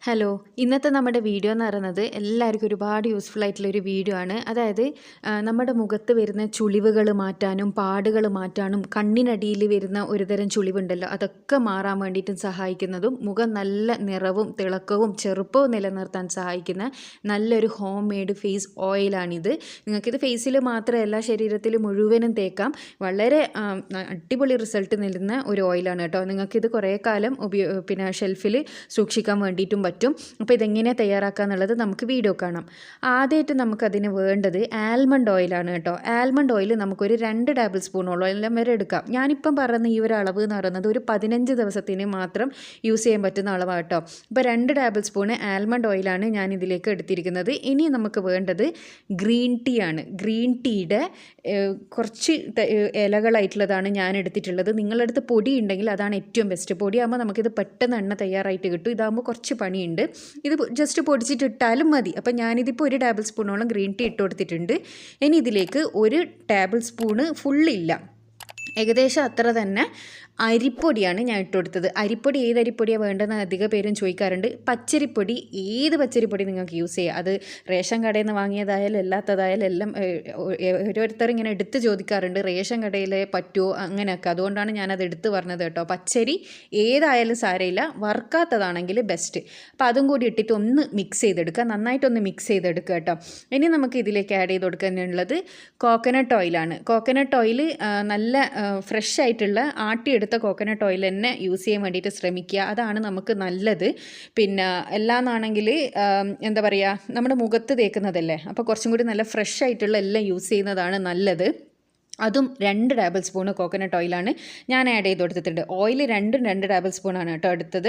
Hello, ഇന്നത്തെ നമ്മുടെ video എന്ന് പറയുന്നത് എല്ലാവർക്കും ഒരുപാട് യൂസ്ഫുൾ ആയിട്ടുള്ളൊരു വീഡിയോ ആണ്. അതായത് നമ്മുടെ മുഖത്ത് വരുന്ന ചുളിവുകൾ മാറ്റാനും പാടുകൾ മാറ്റാനും കണ്ണിനടിയിൽ വരുന്ന ഒരുതരം ചുളിവുണ്ടല്ലോ അതൊക്കെ മാറാൻ വേണ്ടിയിട്ടും സഹായിക്കുന്നതും മുഖം നല്ല നിറവും തിളക്കവും ചെറുപ്പവും നിലനിർത്താൻ സഹായിക്കുന്ന നല്ലൊരു ഹോം മെയ്ഡ് ഫേസ് ഓയിലാണിത്. നിങ്ങൾക്കിത് ഫേസിൽ മാത്രമല്ല ശരീരത്തിൽ മുഴുവനും തേക്കാം. വളരെ അടിപൊളി റിസൾട്ട് നൽകുന്ന ഒരു ഓയിലാണ് കേട്ടോ. നിങ്ങൾക്കിത് കുറേ കാലം ഷെൽഫിൽ സൂക്ഷിക്കാൻ വേണ്ടിയിട്ടും പറ്റും. അപ്പോൾ ഇതെങ്ങനെ തയ്യാറാക്കുക എന്നുള്ളത് നമുക്ക് വീഡിയോ കാണാം. ആദ്യമായിട്ട് നമുക്കതിന് വേണ്ടത് ആൽമണ്ട് ഓയിലാണ് കേട്ടോ. ആൽമണ്ട് ഓയിൽ നമുക്കൊരു 2 ടേബിൾ സ്പൂണോളം എല്ലാം വരെ എടുക്കാം. ഞാനിപ്പം പറയുന്ന ഈ ഒരു അളവ് എന്ന് പറയുന്നത് ഒരു 15 ദിവസത്തിന് മാത്രം യൂസ് ചെയ്യാൻ പറ്റുന്ന അളവാണ് കേട്ടോ. അപ്പോൾ 2 ടേബിൾ സ്പൂണ് ആൽമണ്ട് ഓയിലാണ് ഞാൻ ഇതിലേക്ക് എടുത്തിരിക്കുന്നത്. ഇനി നമുക്ക് വേണ്ടത് ഗ്രീൻ ടീ ആണ്. ഗ്രീൻ ടീയുടെ കുറച്ച് ഇലകളായിട്ടുള്ളതാണ് ഞാൻ എടുത്തിട്ടുള്ളത്. നിങ്ങളുടെ അടുത്ത് പൊടി ഉണ്ടെങ്കിൽ അതാണ് ഏറ്റവും ബെസ്റ്റ്. പൊടിയാകുമ്പോൾ നമുക്കിത് പെട്ടെന്ന് എണ്ണ തയ്യാറായിട്ട് കിട്ടും. ഇതാകുമ്പോൾ കുറച്ച് പണിയുണ്ട്. ഇത് ജസ്റ്റ് പൊടിച്ചിട്ടിട്ടാലും മതി. അപ്പം ഞാനിതിപ്പോൾ 1 ടേബിൾ സ്പൂണോളം ഗ്രീൻ ടീ ഇട്ട് കൊടുത്തിട്ടുണ്ട്. ഇനി ഇതിലേക്ക് 1 ടേബിൾ സ്പൂണ് ഫുള്ളില്ല, ഏകദേശം അത്ര തന്നെ അരിപ്പൊടിയാണ് ഞാൻ ഇട്ട് കൊടുത്തത്. അരിപ്പൊടി ഏത് അരിപ്പൊടിയാണ് വേണ്ടതെന്ന് അധിക പേരും ചോദിക്കാറുണ്ട്. പച്ചരിപ്പൊടി, ഏത് പച്ചരിപ്പൊടി നിങ്ങൾക്ക് യൂസ് ചെയ്യുക. അത് റേഷൻ കടയിൽ നിന്ന് വാങ്ങിയതായാലും അല്ലാത്തതായാലും എല്ലാം ഓരോരുത്തർ ഇങ്ങനെ എടുത്ത് ചോദിക്കാറുണ്ട്, റേഷൻ കടയിലെ പറ്റുമോ അങ്ങനെയൊക്കെ. അതുകൊണ്ടാണ് ഞാനത് എടുത്ത് പറഞ്ഞത് കേട്ടോ. പച്ചരി ഏതായാലും സാരമില്ല, വറുക്കാത്തതാണെങ്കിൽ ബെസ്റ്റ്. അപ്പോൾ അതും കൂടി ഇട്ടിട്ട് ഒന്ന് മിക്സ് ചെയ്തെടുക്കുക, നന്നായിട്ടൊന്ന് മിക്സ് ചെയ്തെടുക്കുക കേട്ടോ. ഇനി നമുക്ക് ഇതിലേക്ക് ആഡ് ചെയ്ത് കൊടുക്കാനുള്ളത് കോക്കനട്ട് ഓയിലാണ്. കോക്കനട്ട് ഓയിൽ നല്ല ഫ്രഷ് ആയിട്ടുള്ള ആട്ടിയെടുത്ത കോക്കനട്ട് ഓയിൽ തന്നെ യൂസ് ചെയ്യാൻ വേണ്ടിയിട്ട് ശ്രമിക്കുക. അതാണ് നമുക്ക് നല്ലത്. പിന്നെ എല്ലാന്നാണെങ്കിൽ എന്താ പറയുക, നമ്മുടെ മുഖത്ത് തേക്കുന്നതല്ലേ, അപ്പോൾ കുറച്ചും കൂടി നല്ല ഫ്രഷ് ആയിട്ടുള്ള എല്ലാം യൂസ് ചെയ്യുന്നതാണ് നല്ലത്. അതും 2 ടേബിൾ സ്പൂണ് കോക്കനട്ട് ഓയിലാണ് ഞാൻ ആഡ് ചെയ്ത് കൊടുത്തിട്ടുണ്ട്. ഓയിൽ 2 ടേബിൾ സ്പൂണാണ് കേട്ടോ എടുത്തത്.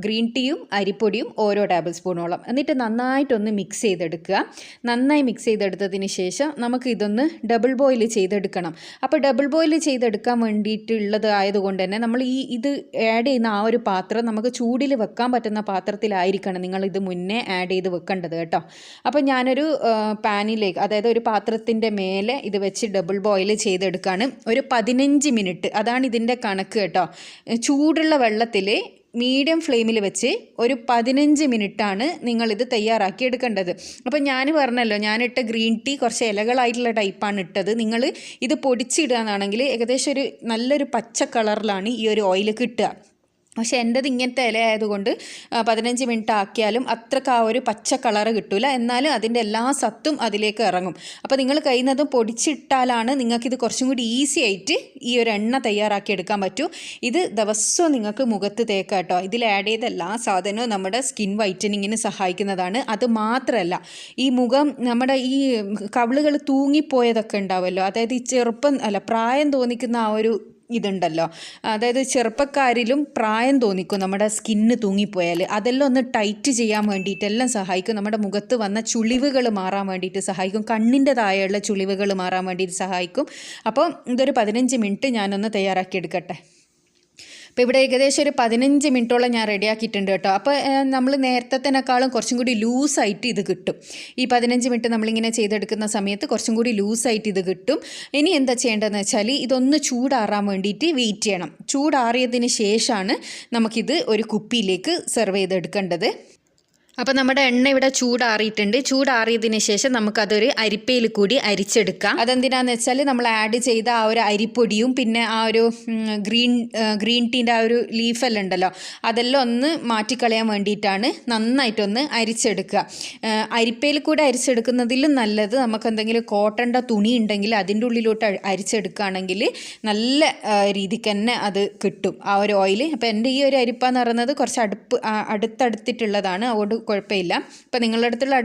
ഗ്രീൻ ടീയും അരിപ്പൊടിയും ഓരോ ടേബിൾ സ്പൂണോളം. എന്നിട്ട് നന്നായിട്ടൊന്ന് മിക്സ് ചെയ്തെടുക്കുക. നന്നായി മിക്സ് ചെയ്തെടുത്തതിന് ശേഷം നമുക്ക് ഇതൊന്ന് ഡബിൾ ബോയിൽ ചെയ്തെടുക്കണം. അപ്പോൾ ഡബിൾ ബോയിൽ ചെയ്തെടുക്കാൻ വേണ്ടിയിട്ടുള്ളത് ആയതുകൊണ്ട് തന്നെ നമ്മൾ ഇത് ആഡ് ചെയ്യുന്ന ആ ഒരു പാത്രം നമുക്ക് ചൂടിൽ വെക്കാൻ പറ്റുന്ന പാത്രത്തിലായിരിക്കണം നിങ്ങളിത് മുന്നേ ആഡ് ചെയ്ത് വെക്കേണ്ടത് കേട്ടോ. അപ്പോൾ ഞാനൊരു പാനിലേക്ക്, അതായത് ഒരു പാത്രത്തിൻ്റെ മേലെ ഇത് വെച്ച് ഡബിൾ ബോയിൽ ചെയ്തെടുക്കുകയാണ്. ഒരു 15 മിനിറ്റ്, അതാണ് ഇതിൻ്റെ കണക്ക് കേട്ടോ. ചൂടുള്ള വെള്ളത്തിൽ മീഡിയം ഫ്ലെയിമിൽ വെച്ച് ഒരു 15 മിനിറ്റാണ് നിങ്ങളിത് തയ്യാറാക്കി എടുക്കേണ്ടത്. അപ്പോൾ ഞാൻ പറഞ്ഞല്ലോ, ഞാനിട്ട ഗ്രീൻ ടീ കുറച്ച് ഇലകളായിട്ടുള്ള ടൈപ്പാണ് ഇട്ടത്. നിങ്ങൾ ഇത് പൊടിച്ചിടുക എന്നാണെങ്കിൽ ഏകദേശം ഒരു നല്ലൊരു പച്ച കളറിലാണ് ഈ ഒരു ഓയിൽ കിട്ടുക. പക്ഷേ എൻ്റെത് ഇങ്ങനത്തെ ഇല ആയതുകൊണ്ട് 15 മിനിറ്റ് ആക്കിയാലും അത്രക്ക് ആ ഒരു പച്ച കളറ് കിട്ടില്ല. എന്നാലും അതിൻ്റെ എല്ലാ സത്തും അതിലേക്ക് ഇറങ്ങും. അപ്പോൾ നിങ്ങൾ കഴിയുന്നതും പൊടിച്ചിട്ടാലാണ് നിങ്ങൾക്കിത് കുറച്ചും കൂടി ഈസി ആയിട്ട് ഈ ഒരു എണ്ണ തയ്യാറാക്കി എടുക്കാൻ പറ്റൂ. ഇത് ദിവസവും നിങ്ങൾക്ക് മുഖത്ത് തേക്കാം കേട്ടോ. ഇതിൽ ആഡ് ചെയ്ത എല്ലാ സാധനവും നമ്മുടെ സ്കിൻ വൈറ്റനിങ്ങിന് സഹായിക്കുന്നതാണ്. അത് മാത്രമല്ല, ഈ മുഖം നമ്മുടെ ഈ കവിളുകൾ തൂങ്ങിപ്പോയതൊക്കെ ഉണ്ടാവുമല്ലോ, അതായത് ഈ പ്രായം തോന്നിക്കുന്ന ആ ഒരു ഇതുണ്ടല്ലോ, അതായത് ചെറുപ്പക്കാരിലും പ്രായം തോന്നിക്കും നമ്മുടെ സ്കിന്ന് തൂങ്ങിപ്പോയാൽ. അതെല്ലാം ഒന്ന് ടൈറ്റ് ചെയ്യാൻ വേണ്ടിയിട്ടെല്ലാം സഹായിക്കും. നമ്മുടെ മുഖത്ത് വന്ന ചുളിവുകൾ മാറാൻ വേണ്ടിയിട്ട് സഹായിക്കും. കണ്ണിൻ്റെതായുള്ള ചുളിവുകൾ മാറാൻ വേണ്ടിയിട്ട് സഹായിക്കും. അപ്പോൾ ഇതൊരു 15 മിനിറ്റ് ഞാനൊന്ന് തയ്യാറാക്കി എടുക്കട്ടെ. അപ്പോൾ ഇവിടെ ഏകദേശം ഒരു 15 മിനിറ്റോളം ഞാൻ റെഡിയാക്കിയിട്ടുണ്ട് കേട്ടോ. അപ്പോൾ നമ്മൾ നേരത്തേക്കാളും കുറച്ചും കൂടി ലൂസായിട്ട് ഇത് കിട്ടും. ഈ 15 മിനിറ്റ് നമ്മളിങ്ങനെ ചെയ്തെടുക്കുന്ന സമയത്ത് കുറച്ചും കൂടി ലൂസായിട്ട് ഇത് കിട്ടും. ഇനി എന്താ ചെയ്യേണ്ടതെന്ന് വെച്ചാൽ ഇതൊന്ന് ചൂടാറാൻ വേണ്ടിയിട്ട് വെയിറ്റ് ചെയ്യണം. ചൂടാറിയതിന് ശേഷമാണ് നമുക്കിത് ഒരു കുപ്പിയിലേക്ക് സെർവ് ചെയ്തെടുക്കേണ്ടത്. അപ്പോൾ നമ്മുടെ എണ്ണ ഇവിടെ ചൂടാറിയിട്ടുണ്ട്. ചൂടാറിയതിന് ശേഷം നമുക്കതൊരു അരിപ്പയിൽ കൂടി അരിച്ചെടുക്കാം. അതെന്തിനാന്ന് വെച്ചാൽ നമ്മൾ ആഡ് ചെയ്ത ആ ഒരു അരിപ്പൊടിയും പിന്നെ ആ ഒരു ഗ്രീൻ ടീൻ്റെ ആ ഒരു ലീഫെല്ലാം ഉണ്ടല്ലോ, അതെല്ലാം ഒന്ന് മാറ്റിക്കളയാൻ വേണ്ടിയിട്ടാണ് നന്നായിട്ടൊന്ന് അരിച്ചെടുക്കുക. അരിപ്പയിൽ കൂടി അരിച്ചെടുക്കുന്നതിലും നല്ലത് നമുക്ക് എന്തെങ്കിലും കോട്ടൻ്റെ തുണി ഉണ്ടെങ്കിൽ അതിൻ്റെ ഉള്ളിലോട്ട് അരിച്ചെടുക്കുകയാണെങ്കിൽ നല്ല രീതിക്ക് തന്നെ അത് കിട്ടും ആ ഒരു ഓയിൽ. അപ്പോൾ എൻ്റെ ഈ ഒരു അരിപ്പ എന്ന് പറയുന്നത് കുറച്ച് അടുത്തടുത്തിട്ടുള്ളതാണ്, അതുകൊണ്ട് കുഴപ്പമില്ല. ഇപ്പം നിങ്ങളുടെ അടുത്തുള്ള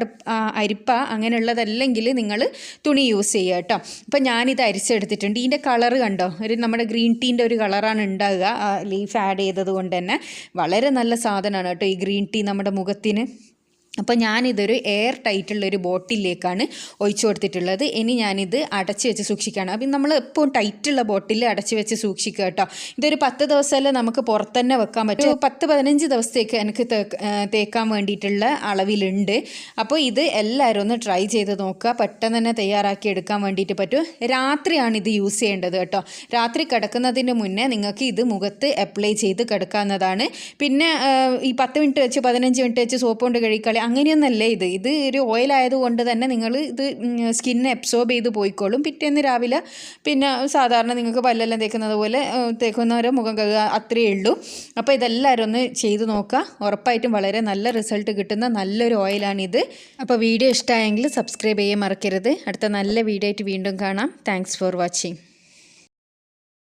അരിപ്പ അങ്ങനെയുള്ളതല്ലെങ്കിൽ നിങ്ങൾ തുണി യൂസ് ചെയ്യുക കേട്ടോ. അപ്പം ഞാനിത് അരിച്ചെടുത്തിട്ടുണ്ട്. ഇതിൻ്റെ കളറ് കണ്ടോ, നമ്മുടെ ഗ്രീൻ ടീൻ്റെ ഒരു കളറാണ് ഉണ്ടാകുക ലീഫ് ആഡ് ചെയ്തത് കൊണ്ട് തന്നെ. വളരെ നല്ല സാധനമാണ് കേട്ടോ ഈ ഗ്രീൻ ടീ നമ്മുടെ മുഖത്തിന്. അപ്പോൾ ഞാനിതൊരു എയർ ടൈറ്റുള്ളൊരു ബോട്ടിലേക്കാണ് ഒഴിച്ചു കൊടുത്തിട്ടുള്ളത്. ഇനി ഞാനിത് അടച്ച് വെച്ച് സൂക്ഷിക്കുകയാണ്. അപ്പം നമ്മൾ എപ്പോൾ ടൈറ്റുള്ള ബോട്ടിൽ അടച്ച് വെച്ച് സൂക്ഷിക്കുക കേട്ടോ. ഇതൊരു 10 ദിവസമെല്ലാം നമുക്ക് പുറത്ത് തന്നെ വെക്കാൻ പറ്റും. 10-15 ദിവസത്തേക്ക് എനിക്ക് തേക്കാൻ വേണ്ടിയിട്ടുള്ള അളവിലുണ്ട്. അപ്പോൾ ഇത് എല്ലാവരും ഒന്ന് ട്രൈ ചെയ്ത് നോക്കുക. പെട്ടെന്ന് തന്നെ തയ്യാറാക്കി എടുക്കാൻ വേണ്ടിയിട്ട് പറ്റും. രാത്രിയാണ് ഇത് യൂസ് ചെയ്യേണ്ടത് കേട്ടോ. രാത്രി കിടക്കുന്നതിന് മുന്നേ നിങ്ങൾക്ക് ഇത് മുഖത്ത് അപ്ലൈ ചെയ്ത് കിടക്കാവുന്നതാണ്. പിന്നെ ഈ 10 മിനിറ്റ് വെച്ച് 15 മിനിറ്റ് വെച്ച് സോപ്പ് കൊണ്ട് കഴുകിക്കളി അങ്ങനെയൊന്നല്ലേ. ഇത് ഒരു ഓയിൽ ആയതുകൊണ്ട് തന്നെ നിങ്ങൾ ഇത് സ്കിന്നെ അബ്സോർബ് ചെയ്ത് പോയിക്കോളും. പിറ്റേന്ന് രാവിലെ പിന്നെ സാധാരണ നിങ്ങൾക്ക് പല്ലെല്ലാം തേക്കുന്നത് പോലെ തേക്കുന്നവരെ മുഖം കഴുകുക, അത്രയേ ഉള്ളൂ. അപ്പോൾ ഇതെല്ലാവരും ഒന്ന് ചെയ്ത് നോക്കുക. ഉറപ്പായിട്ടും വളരെ നല്ല റിസൾട്ട് കിട്ടുന്ന നല്ലൊരു ഓയിലാണിത്. അപ്പോൾ വീഡിയോ ഇഷ്ടമായെങ്കിൽ സബ്സ്ക്രൈബ് ചെയ്യാൻ മറക്കരുത്. അടുത്ത നല്ല വീഡിയോ ആയിട്ട് വീണ്ടും കാണാം. Thanks for watching.